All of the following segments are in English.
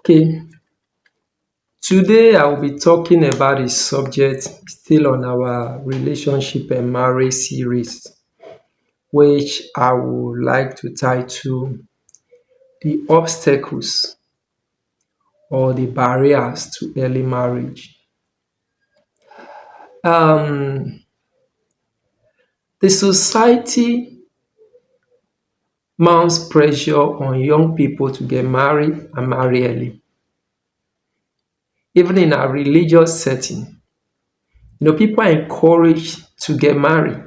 Okay, today I will be talking about a subject still on our relationship and marriage series, which I would like to title The Obstacles or the Barriers to Early Marriage. Um, the society mounts pressure on young people to get married and marry early, even in a religious setting. People are encouraged to get married.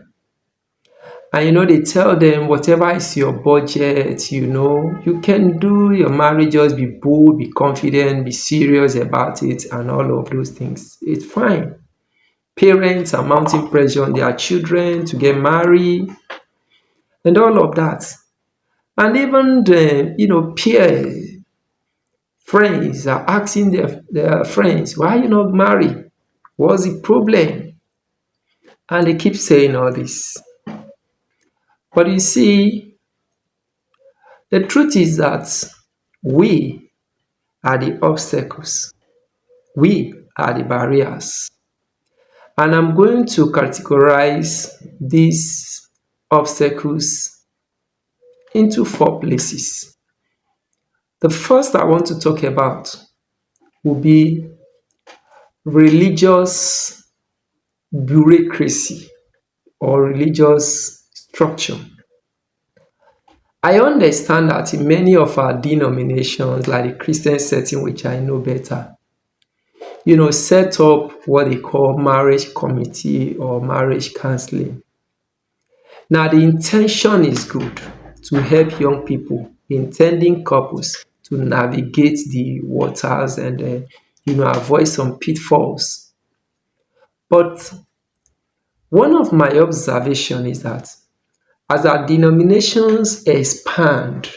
And they tell them whatever is your budget, you can do your marriage, just be bold, be confident, be serious about it, and all of those things. It's fine. Parents are mounting pressure on their children to get married and all of that. And even the peer friends are asking their friends, why you not marry? What's the problem? And they keep saying all this. But you see, the truth is that we are the obstacles. We are the barriers. And I'm going to categorize these obstacles into four places. The first I want to talk about will be religious bureaucracy or religious structure. I understand that in many of our denominations, like the Christian setting, which I know better, set up what they call marriage committee or marriage counseling. Now, the intention is good to help young people, intending couples, to navigate the waters and, avoid some pitfalls. But one of my observations is that as our denominations expand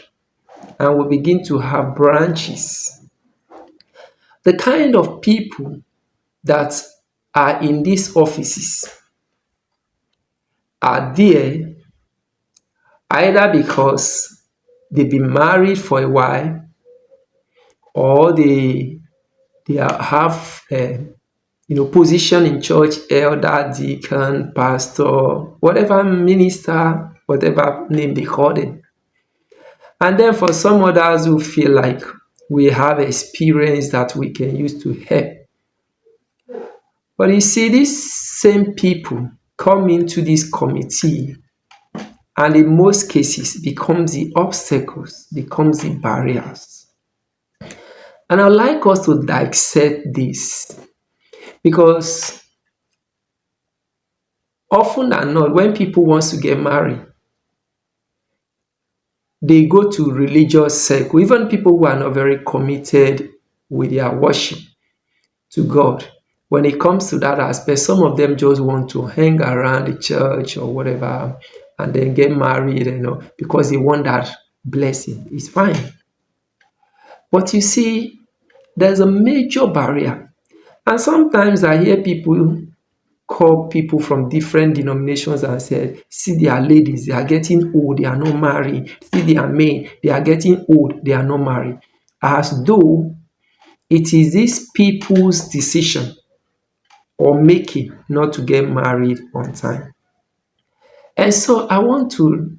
and we begin to have branches, the kind of people that are in these offices are there either because they've been married for a while or they have position in church, elder, deacon, pastor, whatever minister, whatever name they call them. And then for some others who feel like we have experience that we can use to help. But you see, these same people come into this committee and in most cases becomes the obstacles, becomes the barriers. And I'd like us to dissect this because often than not, when people want to get married, they go to religious circle, even people who are not very committed with their worship to God. When it comes to that aspect, some of them just want to hang around the church or whatever and then get married, because they want that blessing. It's fine. But you see, there's a major barrier. And sometimes I hear people call people from different denominations and say, see their ladies, they are getting old, they are not married. See their men, they are getting old, they are not married. As though it is these people's decision or making not to get married on time. And so I want to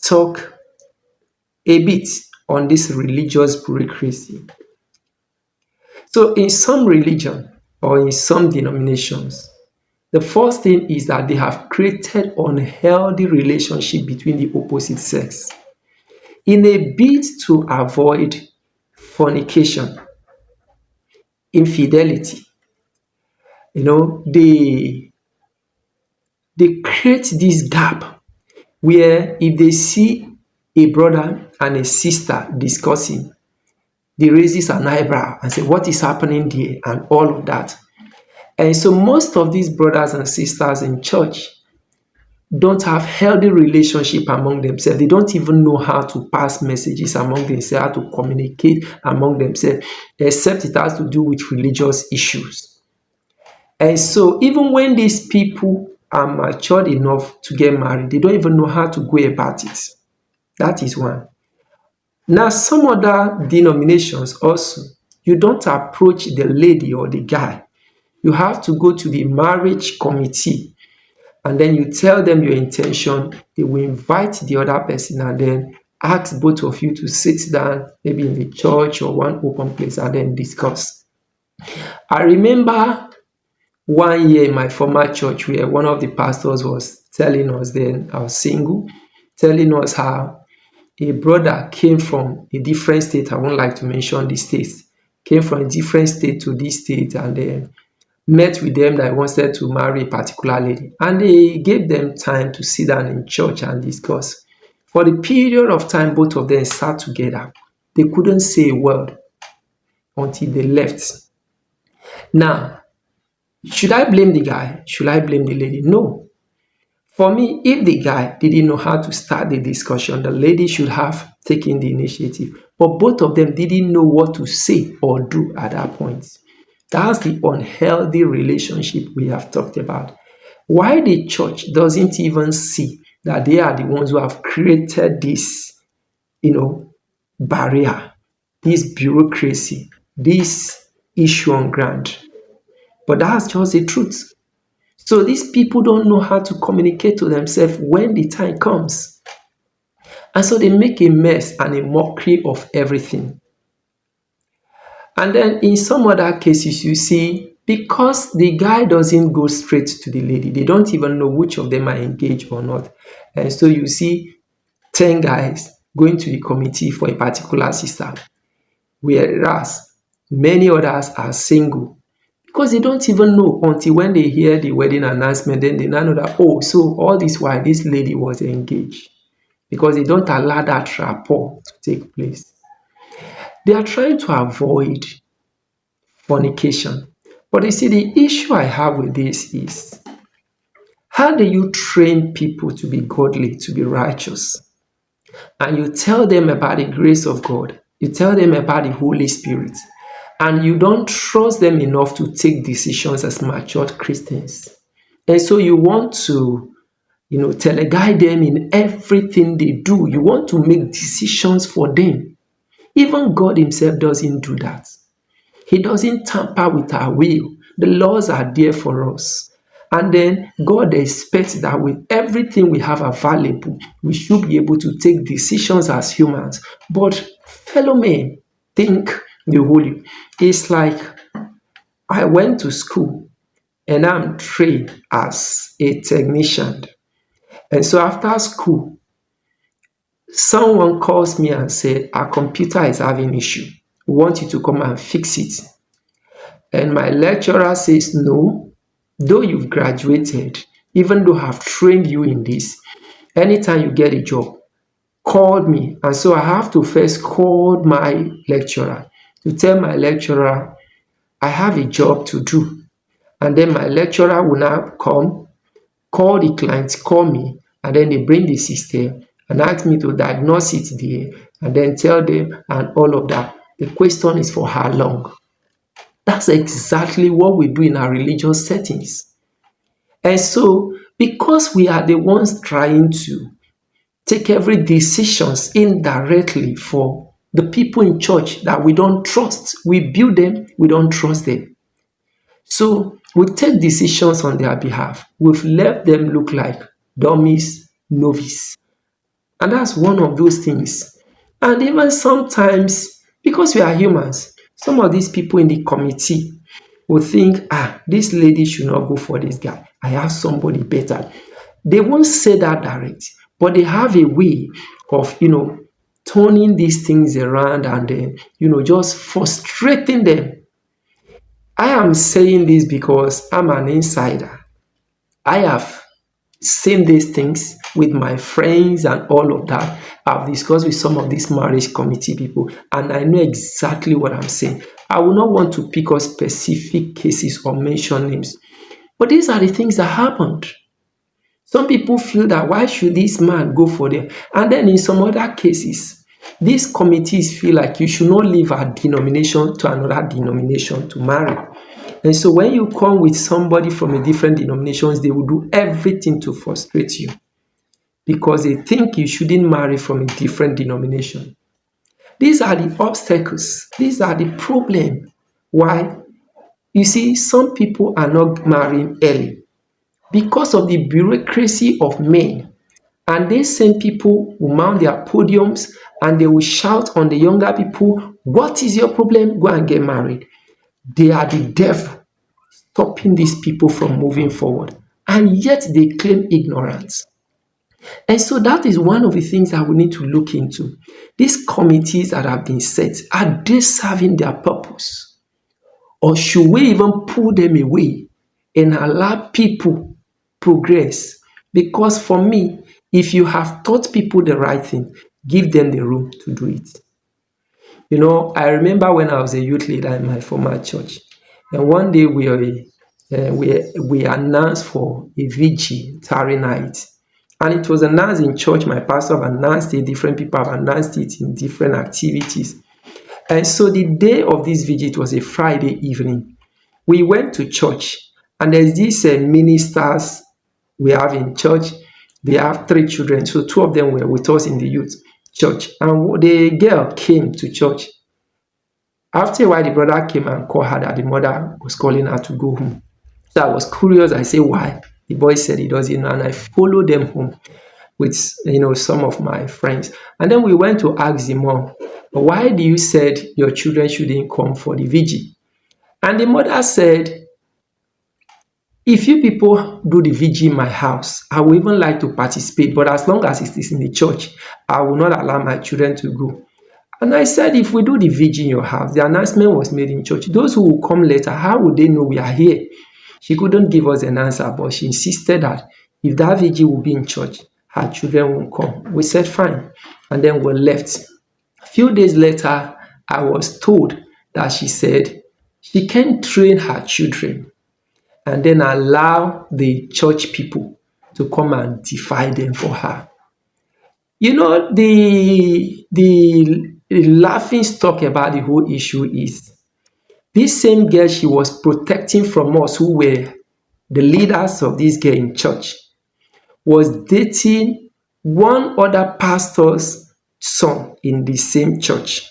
talk a bit on this religious bureaucracy. So in some religion or in some denominations, the first thing is that they have created unhealthy relationship between the opposite sex in a bid to avoid fornication, infidelity. They create this gap where if they see a brother and a sister discussing, they raises an eyebrow and say, what is happening there? And all of that. And so most of these brothers and sisters in church don't have healthy relationship among themselves. They don't even know how to pass messages among themselves, how to communicate among themselves, except it has to do with religious issues. And so even when these people are matured enough to get married, they don't even know how to go about it. That is one. Now, some other denominations also, you don't approach the lady or the guy. You have to go to the marriage committee and then you tell them your intention. They will invite the other person and then ask both of you to sit down, maybe in the church or one open place, and then discuss. I remember one year in my former church where one of the pastors was telling us, then I was single, telling us how a brother came from a different state. I won't like to mention the state. Came from a different state to this state and then met with them that wanted to marry a particular lady. And they gave them time to sit down in church and discuss. For the period of time both of them sat together, they couldn't say a word until they left. Now, should I blame the guy? Should I blame the lady? No. For me, if the guy didn't know how to start the discussion, the lady should have taken the initiative. But both of them didn't know what to say or do at that point. That's the unhealthy relationship we have talked about. Why the church doesn't even see that they are the ones who have created this, barrier, this bureaucracy, this issue on ground. But that's just the truth. So these people don't know how to communicate to themselves when the time comes. And so they make a mess and a mockery of everything. And then in some other cases, you see, because the guy doesn't go straight to the lady, they don't even know which of them are engaged or not. And so you see 10 guys going to the committee for a particular sister, whereas many others are single. Because they don't even know until when they hear the wedding announcement, then they now know that, oh, so all this while this lady was engaged. Because they don't allow that rapport to take place. They are trying to avoid fornication. But you see, the issue I have with this is, how do you train people to be godly, to be righteous? And you tell them about the grace of God. You tell them about the Holy Spirit. And you don't trust them enough to take decisions as matured Christians. And so you want to, teleguide them in everything they do. You want to make decisions for them. Even God himself doesn't do that. He doesn't tamper with our will. The laws are there for us. And then God expects that with everything we have available, we should be able to take decisions as humans. But fellow men, think the whole. It's like I went to school and I'm trained as a technician. And so after school, someone calls me and said, our computer is having issue. We want you to come and fix it. And my lecturer says, no, though you've graduated, even though I've trained you in this, anytime you get a job, call me. And so I have to first call my lecturer to tell my lecturer I have a job to do. And then my lecturer will now come, call the client, call me, and then they bring the system and ask me to diagnose it there and then tell them and all of that. The question is for how long? That's exactly what we do in our religious settings. And so, because we are the ones trying to take every decisions indirectly for the people in church that we don't trust, we build them, we don't trust them. So we take decisions on their behalf. We've left them look like dummies, novice. And that's one of those things. And even sometimes, because we are humans, some of these people in the committee will think, this lady should not go for this guy. I have somebody better. They won't say that direct, but they have a way of, turning these things around and then, just frustrating them. I am saying this because I'm an insider. I have seen these things with my friends and all of that. I've discussed with some of these marriage committee people, and I know exactly what I'm saying. I will not want to pick up specific cases or mention names, but these are the things that happened. Some people feel that why should this man go for them? And then in some other cases, these committees feel like you should not leave a denomination to another denomination to marry. And so when you come with somebody from a different denominations, they will do everything to frustrate you because they think you shouldn't marry from a different denomination. These are the obstacles. These are the problem. Why? You see, some people are not marrying early because of the bureaucracy of men. And these same people will mount their podiums and they will shout on the younger people, what is your problem? Go and get married. They are the devil stopping these people from moving forward. And yet they claim ignorance. And so that is one of the things that we need to look into. These committees that have been set, are they serving their purpose? Or should we even pull them away and allow people progress? Because for me, if you have taught people the right thing, give them the room to do it. You know, I remember when I was a youth leader in my former church, and one day we announced for a vigil tarry night, and it was announced in church. My pastor have announced it. Different people have announced it in different activities. And so the day of this vigil, it was a Friday evening. We went to church, and there's these ministers we have in church. They have 3 children, so 2 of them were with us in the youth church. And the girl came to church. After a while, the brother came and called her that the mother was calling her to go home. So I was curious. I said, why? The boy said he doesn't know, and I followed them home with some of my friends. And then we went to ask the mom, why do you said your children shouldn't come for the vigil? And the mother said, if you people do the vigil in my house, I would even like to participate, but as long as it is in the church, I will not allow my children to go. And I said, if we do the vigil in your house, the announcement was made in church. Those who will come later, how would they know we are here? She couldn't give us an answer, but she insisted that if that vigil will be in church, her children won't come. We said, fine. And then we left. A few days later, I was told that she said she can train her children and then allow the church people to come and defy them for her. You know, the laughing stock about the whole issue is this same girl she was protecting from us, who were the leaders of this girl in church, was dating one other pastor's son in the same church.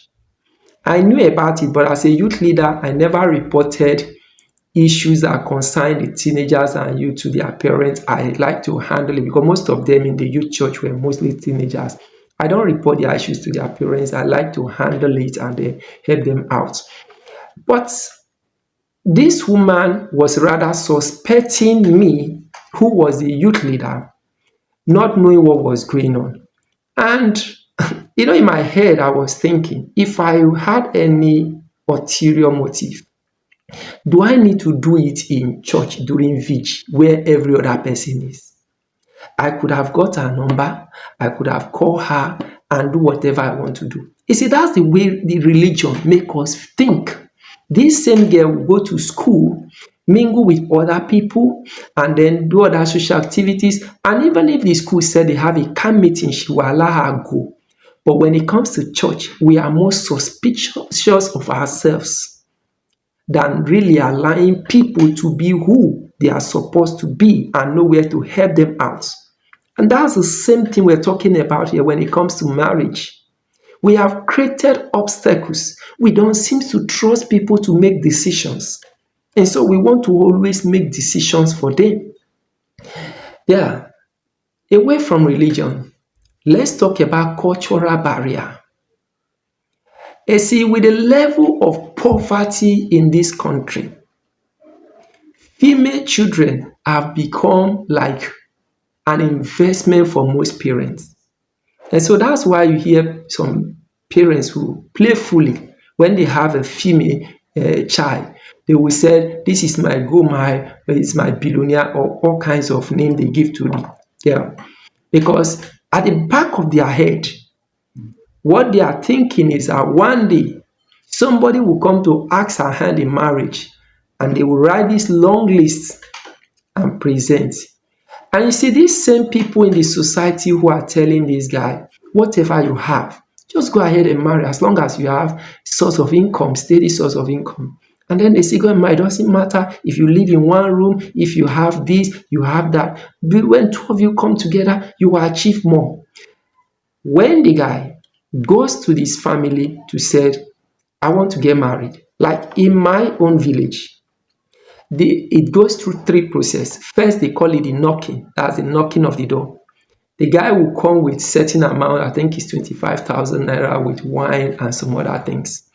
I knew about it, but as a youth leader, I never reported issues that concern the teenagers and youth to their parents. I like to handle it because most of them in the youth church were mostly teenagers. I don't report their issues to their parents. I like to handle it and help them out. But this woman was rather suspecting me, who was the youth leader, not knowing what was going on. And, in my head, I was thinking, if I had any ulterior motive, do I need to do it in church during vigil where every other person is? I could have got her number, I could have called her and do whatever I want to do. You see, that's the way the religion make us think. This same girl will go to school, mingle with other people, and then do other social activities. And even if the school said they have a camp meeting, she will allow her go. But when it comes to church, we are more suspicious of ourselves than really allowing people to be who they are supposed to be and know where to help them out. And that's the same thing we're talking about here when it comes to marriage. We have created obstacles. We don't seem to trust people to make decisions. And so we want to always make decisions for them. Yeah. Away from religion, let's talk about cultural barrier. You see, with the level of poverty in this country, female children have become like an investment for most parents. And so that's why you hear some parents who playfully, when they have a female child, they will say, this is my Gomai, it's my billionaire, or all kinds of names they give to the girl. Because at the back of their head, what they are thinking is that one day somebody will come to ask her hand in marriage, and they will write this long list and present. And you see, these same people in the society who are telling this guy, whatever you have, just go ahead and marry as long as you have source of income, steady source of income. And then they say, go and marry. It doesn't matter if you live in one room, if you have this, you have that. But when 2 of you come together, you will achieve more. When the guy goes to this family to say, I want to get married. Like in my own village, it goes through three process. First, they call it the knocking. That's the knocking of the door. The guy will come with certain amount, I think it's 25,000 naira with wine and some other things.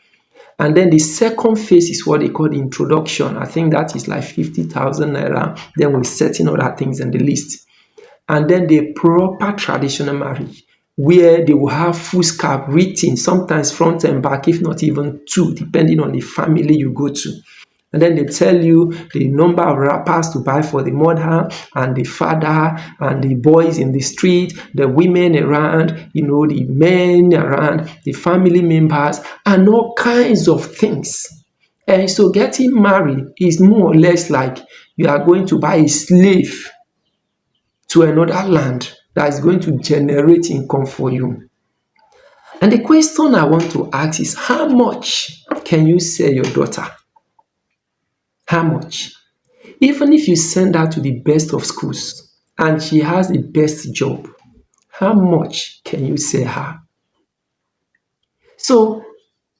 And then the second phase is what they call the introduction. I think that is like 50,000 naira, then with certain other things in the list. And then the proper traditional marriage, where they will have full scarf written, sometimes front and back, if not even two, depending on the family you go to. And then they tell you the number of wrappers to buy for the mother and the father and the boys in the street, the women around, the men around, the family members, and all kinds of things. And so getting married is more or less like you are going to buy a slave to another land that is going to generate income for you. And the question I want to ask is, how much can you sell your daughter? How much? Even if you send her to the best of schools and she has the best job, how much can you sell her? So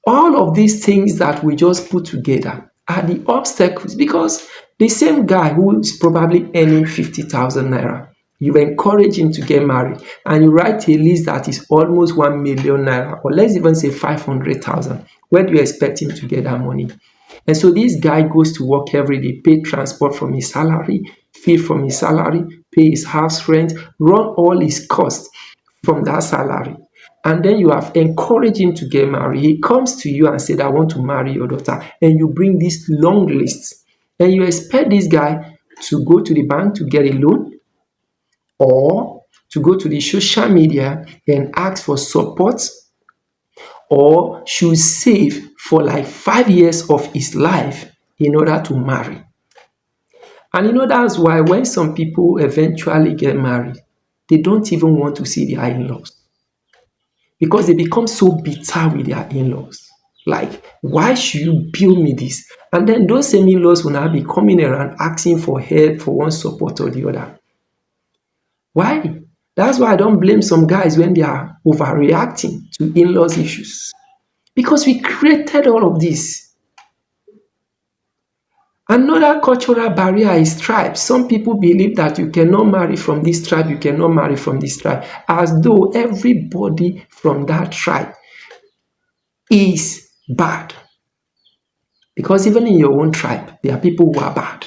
all of these things that we just put together are the obstacles, because the same guy who is probably earning 50,000 naira, you encourage him to get married and you write a list that is almost 1 million naira, or let's even say 500,000. Where do you expect him to get that money? And so this guy goes to work every day, pay transport from his salary, feed from his salary, pay his house rent, run all his costs from that salary. And then you have encouraged him to get married. He comes to you and said, I want to marry your daughter. And you bring this long list. And you expect this guy to go to the bank to get a loan, or to go to the social media and ask for support, or should save for like 5 years of his life in order to marry. And that's why when some people eventually get married, they don't even want to see their in-laws, because they become so bitter with their in-laws. Like, why should you build me this? And then those same in-laws will now be coming around asking for help for one support or the other. Why? That's why I don't blame some guys when they are overreacting to in-laws issues. Because we created all of this. Another cultural barrier is tribe. Some people believe that you cannot marry from this tribe, you cannot marry from this tribe, as though everybody from that tribe is bad. Because even in your own tribe, there are people who are bad.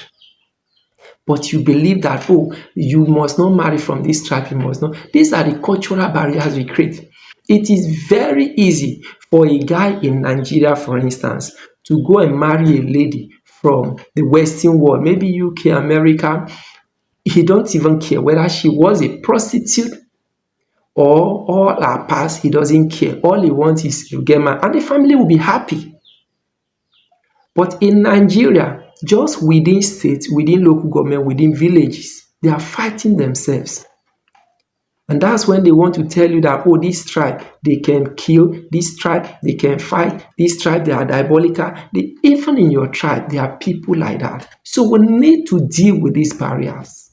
But you believe that, you must not marry from this tribe, you must not. These are the cultural barriers we create. It is very easy for a guy in Nigeria, for instance, to go and marry a lady from the Western world, maybe UK, America. He don't even care whether she was a prostitute or all her past. He doesn't care. All he wants is to get married, and the family will be happy. But in Nigeria, just within states, within local government, within villages, they are fighting themselves. And that's when they want to tell you that, this tribe, they can kill, this tribe, they can fight, this tribe, they are diabolical. Even in your tribe, there are people like that. So we need to deal with these barriers.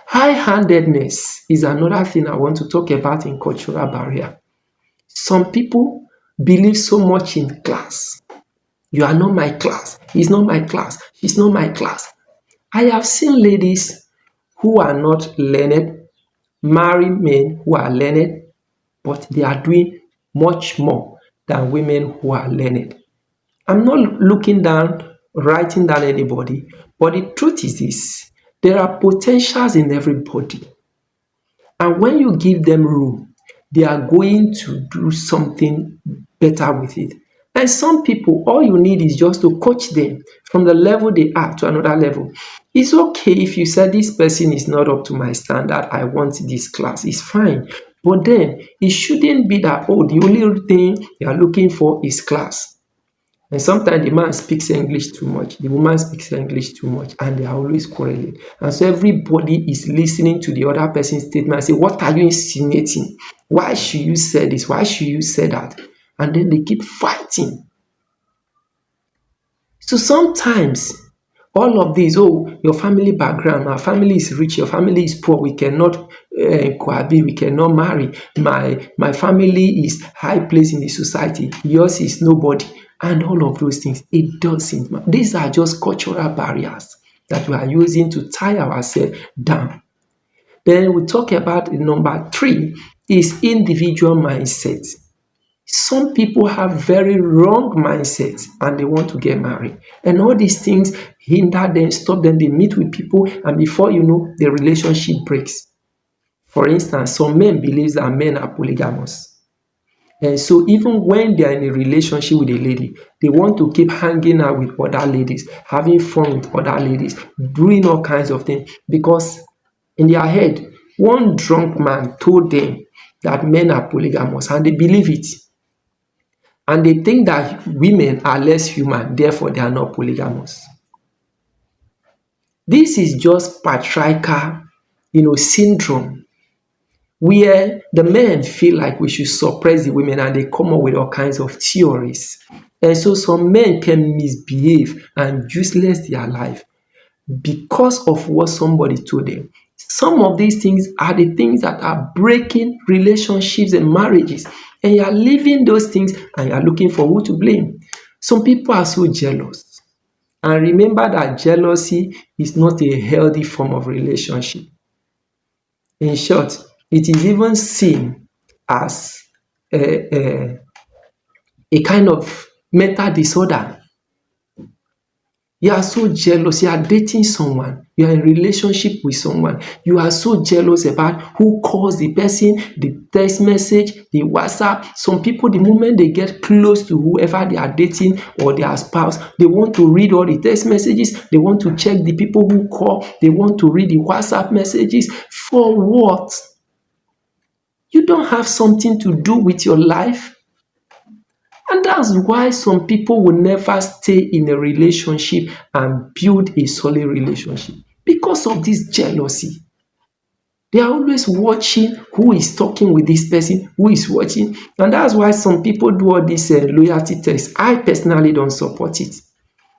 High-handedness is another thing I want to talk about in cultural barrier. Some people believe so much in class. You are not my class. He's not my class. She's not my class. I have seen ladies who are not learned marry men who are learned, but they are doing much more than women who are learned. I'm not looking down, writing down anybody, but the truth is this: there are potentials in everybody. And when you give them room, they are going to do something better with it. And some people, all you need is just to coach them from the level they are to another level. It's okay if you say this person is not up to my standard, I want this class, it's fine. But then it shouldn't be that, the only thing you are looking for is class. And sometimes the man speaks English too much, the woman speaks English too much, and they are always quarreling. And so everybody is listening to the other person's statement and say, what are you insinuating? Why should you say this? Why should you say that? And then they keep fighting. So sometimes All of these, oh, your family background, my family is rich, your family is poor, we cannot cohabit, we cannot marry. My family is high place in the society, yours is nobody, and all of those things. It doesn't matter. These are just cultural barriers that we are using to tie ourselves down. Then we talk about number three is individual mindset. Some people have very wrong mindset and they want to get married. And all these things hinder them, stop them. They meet with people, and before you know, the relationship breaks. For instance, some men believe that men are polygamous. And so even when they are in a relationship with a lady, they want to keep hanging out with other ladies, having fun with other ladies, doing all kinds of things, because in their head, one drunk man told them that men are polygamous and they believe it. And they think that women are less human, therefore they are not polygamous. This is just patriarchal, syndrome, where the men feel like we should suppress the women and they come up with all kinds of theories. And so some men can misbehave and useless their life because of what somebody told them. Some of these things are the things that are breaking relationships and marriages. And you are leaving those things and you are looking for who to blame. Some people are so jealous. And remember that jealousy is not a healthy form of relationship. In short, it is even seen as a kind of mental disorder. You are so jealous. You are dating someone. You are in relationship with someone. You are so jealous about who calls the person, the text message, the WhatsApp. Some people, the moment they get close to whoever they are dating or their spouse, they want to read all the text messages. They want to check the people who call. They want to read the WhatsApp messages. For what? You don't have something to do with your life. And that's why some people will never stay in a relationship and build a solid relationship because of this jealousy. They are always watching who is talking with this person, who is watching. And that's why some people do all this loyalty test. I personally don't support it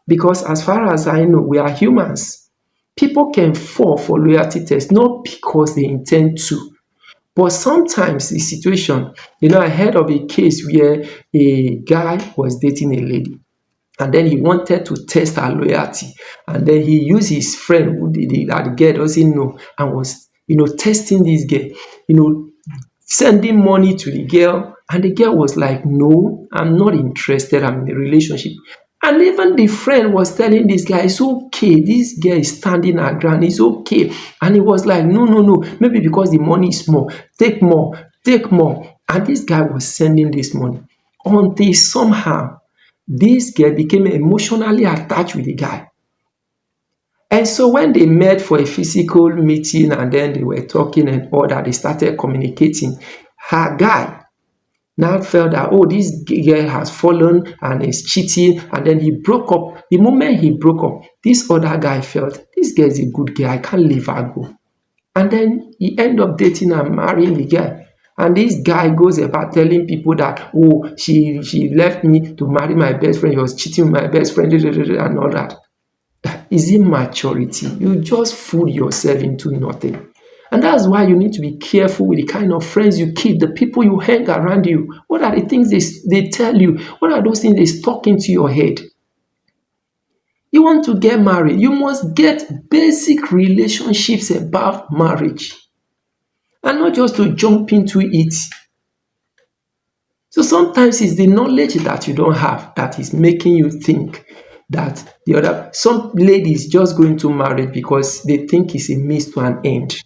because as far as I know, we are humans. People can fall for loyalty test not because they intend to, but sometimes the situation, I heard of a case where a guy was dating a lady and then he wanted to test her loyalty. And then he used his friend who that the girl doesn't know and was, testing this girl, sending money to the girl. And the girl was like, no, I'm not interested. I'm in a relationship. And even the friend was telling this guy, it's okay. This girl is standing her ground. It's okay. And he was like, no, no, no. Maybe because the money is small. Take more. Take more. And this guy was sending this money until somehow this girl became emotionally attached with the guy. And so when they met for a physical meeting and then they were talking and all that, they started communicating. Her guy now felt that, oh, this girl has fallen and is cheating, and then he broke up. The moment he broke up, this other guy felt, this girl is a good girl, I can't leave her go. And then he ended up dating and marrying the girl. And this guy goes about telling people that, oh, she left me to marry my best friend, he was cheating with my best friend, and all that. Is immaturity. You just fool yourself into nothing. And that's why you need to be careful with the kind of friends you keep, the people you hang around you. What are the things they tell you? What are those things they stuck into your head? You want to get married, you must get basic relationships about marriage and not just to jump into it. So sometimes it's the knowledge that you don't have that is making you think that some ladies just go into marriage because they think it's a means to an end.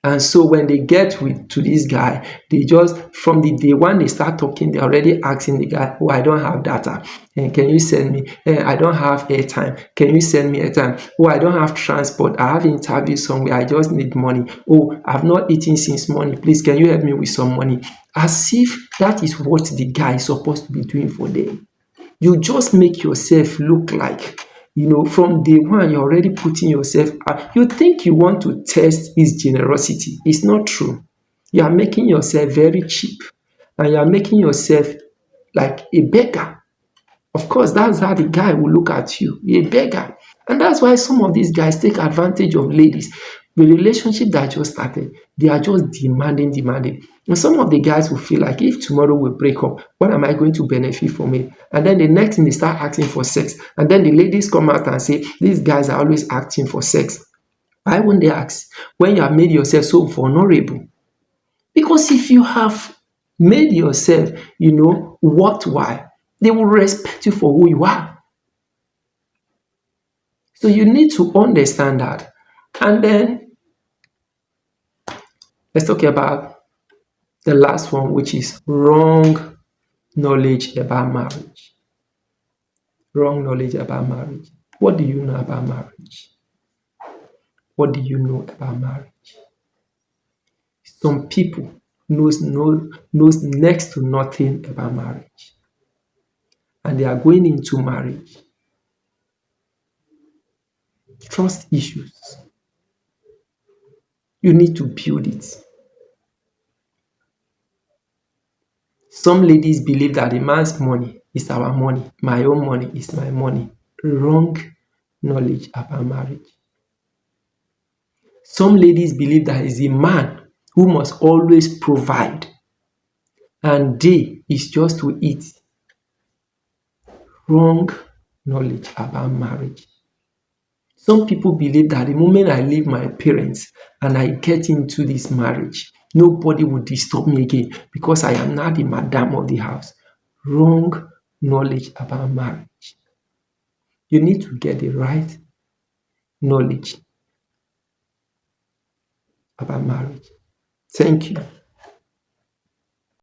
And so when they get to this guy, they just, from the day one they start talking, they're already asking the guy, oh, I don't have data. And can you send me? I don't have airtime. Can you send me airtime? Oh, I don't have transport. I have interview somewhere. I just need money. Oh, I've not eaten since morning. Please, can you help me with some money? As if that is what the guy is supposed to be doing for them. You just make yourself look like, from day one, you're already putting yourself out. You think you want to test his generosity. It's not true. You are making yourself very cheap and you are making yourself like a beggar. Of course, that's how the guy will look at you, you're a beggar. And that's why some of these guys take advantage of ladies. The relationship that just started, they are just demanding, demanding. And some of the guys will feel like if tomorrow we break up, what am I going to benefit from it? And then the next thing they start asking for sex. And then the ladies come out and say, these guys are always acting for sex. Why won't they ask when you have made yourself so vulnerable? Because if you have made yourself, worthwhile, they will respect you for who you are. So you need to understand that. And then let's talk about the last one, which is wrong knowledge about marriage. Wrong knowledge about marriage. What do you know about marriage? What do you know about marriage? Some people knows next to nothing about marriage, and they are going into marriage. Trust issues. You need to build it. Some ladies believe that a man's money is our money, my own money is my money. Wrong knowledge about marriage. Some ladies believe that it's a man who must always provide and they is just to eat. Wrong knowledge about marriage. Some people believe that the moment I leave my parents and I get into this marriage, nobody will disturb me again because I am now the madam of the house. Wrong knowledge about marriage. You need to get the right knowledge about marriage. Thank you.